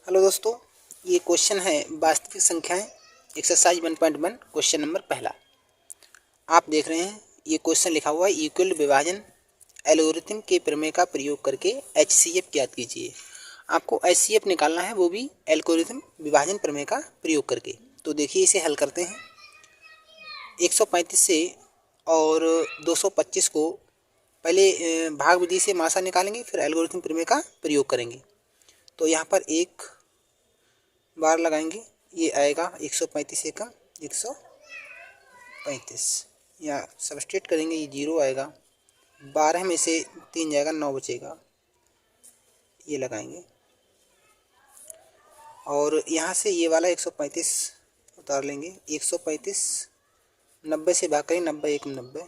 Hello दोस्तों, ये question है वास्तविक संख्याएं एक्सरसाइज 1.1 क्वेश्चन नंबर पहला। आप देख रहे हैं ये क्वेश्चन लिखा हुआ है इक्वल विभाजन एल्गोरिथम के प्रमेय का प्रयोग करके एचसीएफ ज्ञात कीजिए। आपको एचसीएफ निकालना है, वो भी एल्गोरिथम विभाजन प्रमेय का प्रयोग करके। तो देखिए इसे हल करते हैं। 135 से और 225 को पहले भाग विधि से मासा निकालेंगे, फिर एल्गोरिथम प्रमेय का प्रयोग करेंगे। तो यहाँ पर एक बार लगाएंगे, ये आएगा 135 एकम 135, या सबस्ट्रेट करेंगे, ये 0 आएगा। 12 में से 3 जाएगा, 9 बचेगा, ये लगाएंगे। और यहाँ से ये वाला 135 उतार लेंगे। 135 90 से भाग करें, 90 एकम 90,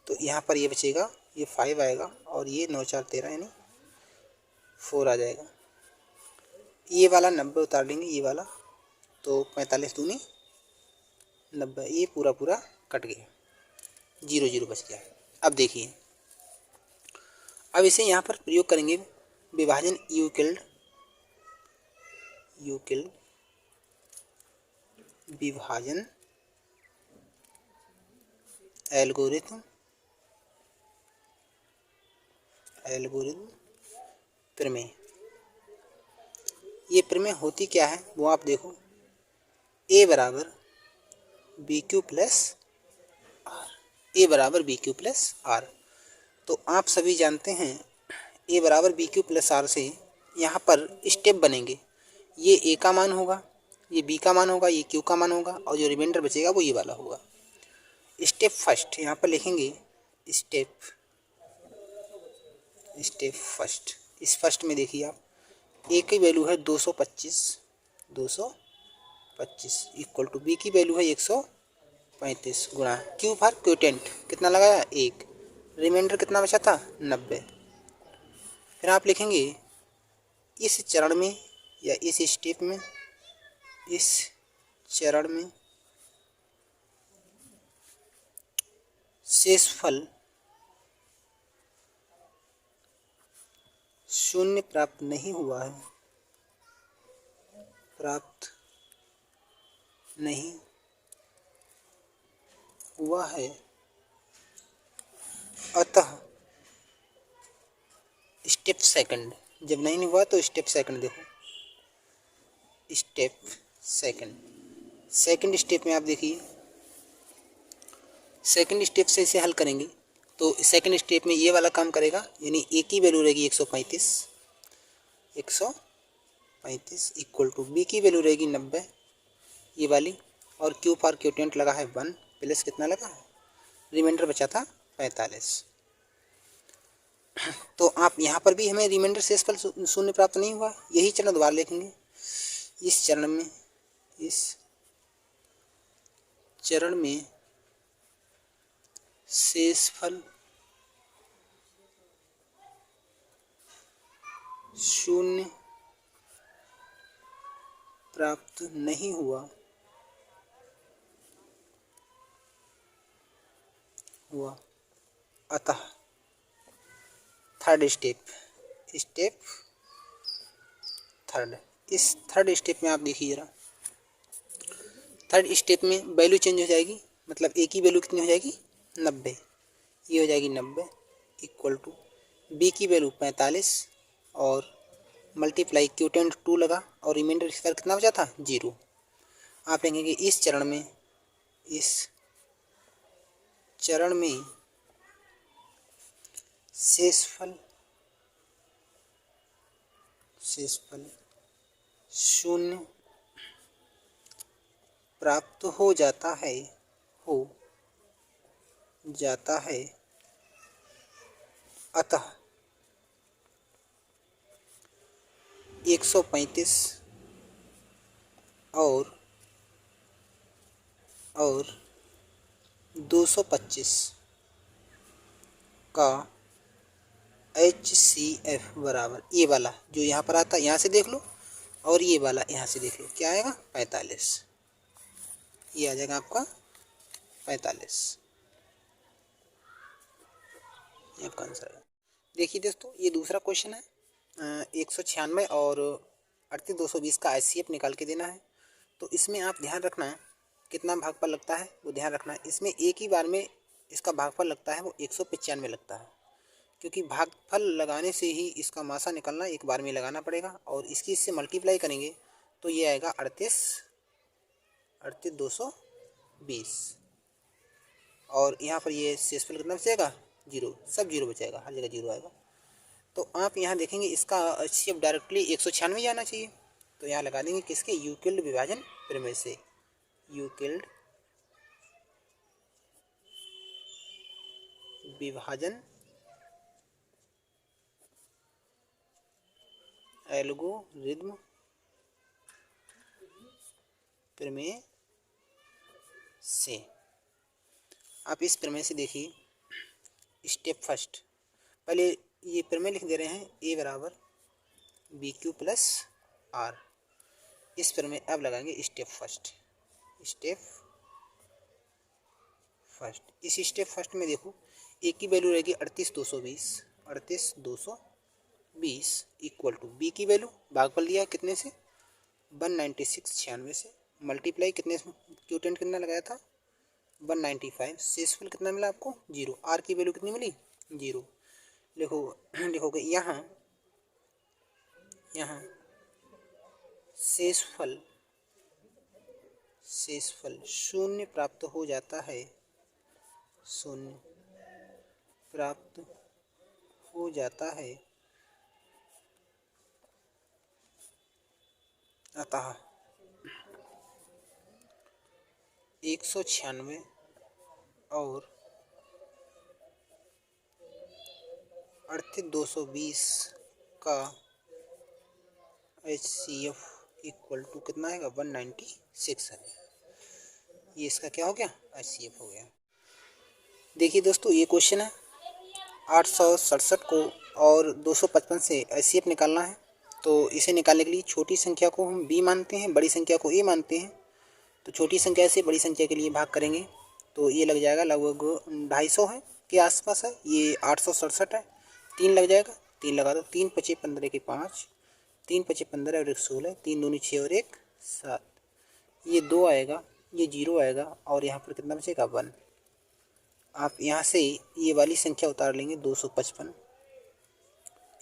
तो यहाँ पर ये बचेगा, ये 5 आएगा, और ये 9 4 13 यानी 4 आ जाएगा। ये वाला 90 उतार लेंगे, ये वाला, तो 45 दूनी 90, ये पूरा पूरा कट गया, 0 0 बच गया। अब देखिए, अब इसे यहाँ पर प्रयोग करेंगे विभाजन यूक्लिड विभाजन एल्गोरिथम प्रमेय। ये प्रमेय होती क्या है वो आप देखो। ए बराबर बी क्यू प्लस आर, ए बराबर बी क्यू प्लस आर। तो आप सभी जानते हैं ए बराबर बी क्यू प्लस आर से यहाँ पर स्टेप बनेंगे। ये ए का मान होगा, ये बी का मान होगा, ये क्यू का मान होगा, और जो रिमाइंडर बचेगा वो ये वाला होगा। स्टेप फर्स्ट यहाँ पर लिखेंगे, स्टेप फर्स्ट। इस फर्स्ट में देखिए आप, ए की वैल्यू है 225 इक्वल टू बी की वैल्यू है 135 गुणा क्यू फॉर क्यूटेंट कितना लगाया 1, रिमाइंडर कितना बचा था 90। फिर आप लिखेंगे इस चरण में या इस स्टेप में, इस चरण में शेषफल शून्य प्राप्त नहीं हुआ है, अतः स्टेप सेकंड। जब नहीं हुआ तो स्टेप सेकंड देखो, स्टेप सेकंड स्टेप में आप देखिए, सेकंड स्टेप से इसे हल करेंगे तो सेकंड स्टेप में ये वाला काम करेगा, यानी ए की वैल्यू रहेगी 135 इक्वल टू बी की वैल्यू रहेगी 90 ये वाली, और क्यू फॉर क्यूटेंट लगा है 1 प्लस कितना लगा है, रिमाइंडर बचा था 45। तो आप यहाँ पर भी हमें रिमाइंडर शेषफल शून्य प्राप्त नहीं हुआ, यही चरण दोबारा लिखेंगे। इस चरण में शेषफल शून्य प्राप्त नहीं हुआ, अतः थर्ड स्टेप थर्ड। इस थर्ड स्टेप में आप देखिए जरा, थर्ड स्टेप में वैल्यू चेंज हो जाएगी, मतलब ए की वैल्यू कितनी हो जाएगी 90, ये हो जाएगी 90 इक्वल टू बी की वैल्यू 45 और मल्टीप्लाई क्यूटेंट 2 लगा, और रिमाइंडर इसका कितना बचा था 0। आप लिखेंगे इस चरण में शेषफल शून्य प्राप्त हो जाता है, अतः 135 और 225 का HCF बराबर ये वाला जो यहाँ पर आता है, यहाँ से देख लो, और ये वाला यहाँ से देख लो, क्या आएगा 45, ये आ जाएगा आपका 45, ये आपका आंसर है। देखिए दोस्तों, ये दूसरा क्वेश्चन है 196 और 38,220 का HCF निकाल के देना है। तो इसमें आप ध्यान रखना कितना भागफल लगता है वो ध्यान रखना है। इसमें एक ही बार में इसका भागफल लगता है वो 195 लगता है, क्योंकि भागफल लगाने से ही इसका मासा निकलना एक बार में लगाना पड़ेगा, और इसकी इससे मल्टीप्लाई करेंगे तो ये आएगा 38,220, और यहाँ पर ये शेषफल कितना बचेगा, जीरो, सब जीरो बचेगा, हर जगह जीरो आएगा। तो आप यहाँ देखेंगे इसका HCF डायरेक्टली 196 आना चाहिए, तो यहाँ लगा देंगे किसके, यूक्लिड विभाजन प्रमेय से, यूक्लिड विभाजन एल्गोरिथम प्रमेय से। आप इस प्रमेय से देखिए, स्टेप फर्स्ट, पहले ये प्रमेय लिख दे रहे हैं, ए बराबर BQ प्लस आर। इस प्रमेय अब लगाएंगे स्टेप फर्स्ट। स्टेप फर्स्ट, इस स्टेप फर्स्ट में देखो ए की वैल्यू रहेगी 38,220 इक्वल टू बी की वैल्यू भागफल दिया कितने से, 196 से, मल्टीप्लाई कितने से, क्यूटेंट कितना लगाया था 195, शेषफल कितना मिला आपको, जीरो, आर की वैल्यू कितनी मिली, जीरो। लिखोगे यहाँ शेषफल शून्य प्राप्त हो जाता है, शून्य प्राप्त हो जाता है, अतः 196 और 38,220 का HCF इक्वल टू कितना आएगा, 196 है। ये इसका क्या हो गया, HCF हो गया। देखिए दोस्तों, ये क्वेश्चन है 867 को और 255 से HCF निकालना है। तो इसे निकालने के लिए छोटी संख्या को हम B मानते हैं, बड़ी संख्या को A मानते हैं। तो छोटी संख्या से बड़ी संख्या के लिए भाग करेंगे तो ये लग जाएगा लगभग 250 है के आसपास है, ये 867 है, 3 लग जाएगा, 3 लगा दो, 3 पचे 15 के 5, 3 पचे 15 और 1 16, 3 दूनी 6 और 1 7, ये 2 आएगा, ये 0 आएगा, और यहाँ पर कितना बचेगा 1। आप यहाँ से ये वाली संख्या उतार लेंगे 255,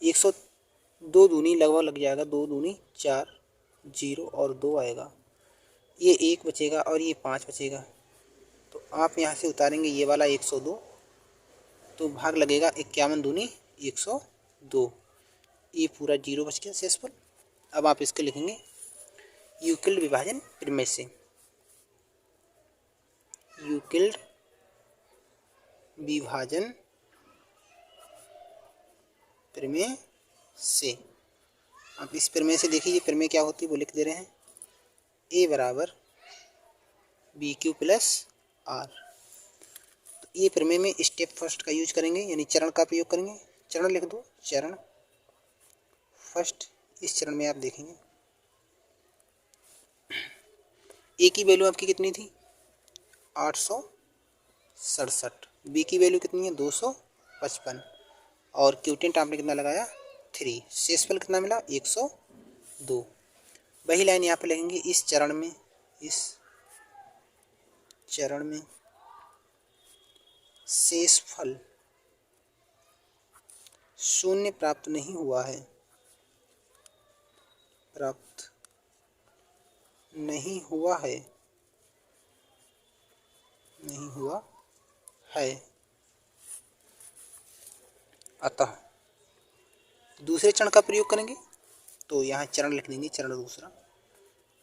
102 दूनी लगभग लग जाएगा, 2 दूनी 4, 0 और 2 आएगा, ये 1 बचेगा और ये 5 बचेगा। तो आप यहाँ से उतारेंगे ये वाला 102, तो भाग लगेगा 51 दूनी 102, ये पूरा 0 बच गया शेषफल। अब आप इसके लिखेंगे यूक्लिड विभाजन प्रमेय से, यूक्लिड विभाजन प्रमेय से। अब इस प्रमेय से देखिए ये प्रमेय क्या होती है वो लिख दे रहे हैं, ए बराबर BQ प्लस आर। तो ये प्रमेय में स्टेप फर्स्ट का यूज करेंगे, यानी चरण का प्रयोग करेंगे। चरण लिख दो, चरण फर्स्ट। इस चरण में आप देखेंगे ए की वैल्यू आपकी कितनी थी 867, बी की वैल्यू कितनी है 255, और क्यूटेंट आपने कितना लगाया 3, शेषफल कितना मिला 102। वही लाइन यहाँ पे लगेंगे इस चरण में शेषफल शून्य प्राप्त नहीं हुआ है, प्राप्त नहीं हुआ है, अतः दूसरे चरण का प्रयोग करेंगे। तो यहाँ चरण लिख देंगे, चरण दूसरा,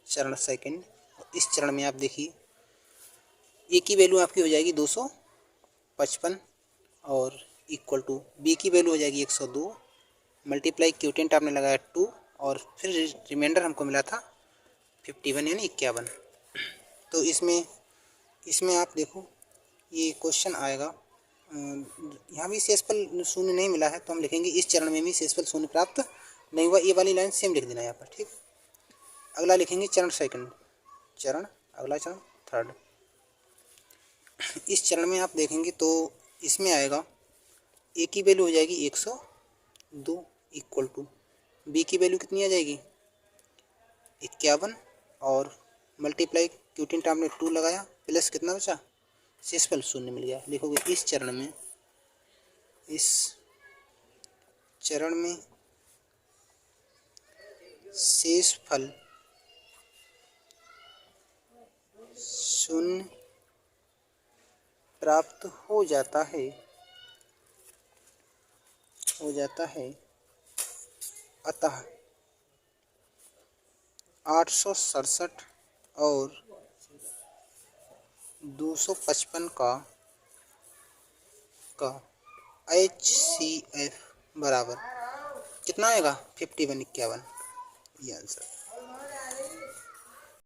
चरण सेकंड। इस चरण में आप देखिए ए की वैल्यू आपकी हो जाएगी 255 और इक्वल टू बी की वैल्यू हो जाएगी 102, मल्टीप्लाई क्यूटेंट आपने लगाया 2 और फिर रिमाइंडर हमको मिला था 51 यानी 51। तो इसमें आप देखो ये क्वेश्चन आएगा, यहाँ भी शेषफल शून्य नहीं मिला है, तो हम लिखेंगे इस चरण में भी शेषफल शून्य प्राप्त नहीं हुआ। ये वाली लाइन सेम लिख देना यहाँ पर, ठीक। अगला लिखेंगे चरण सेकंड, अगला चरण थर्ड। इस चरण में आप देखेंगे तो इसमें आएगा ए की वैल्यू हो जाएगी 102 इक्वल टू बी की वैल्यू कितनी आ जाएगी 51 और मल्टीप्लाई क्यूटीन टर्म में 2 लगाया, प्लस कितना बचा, शेषफल 0 मिल गया। लिखोगे इस चरण में शेषफल 0 प्राप्त हो जाता है। अतः 867 और 255 का HCF बराबर कितना आएगा, 51, 51, ये आंसर।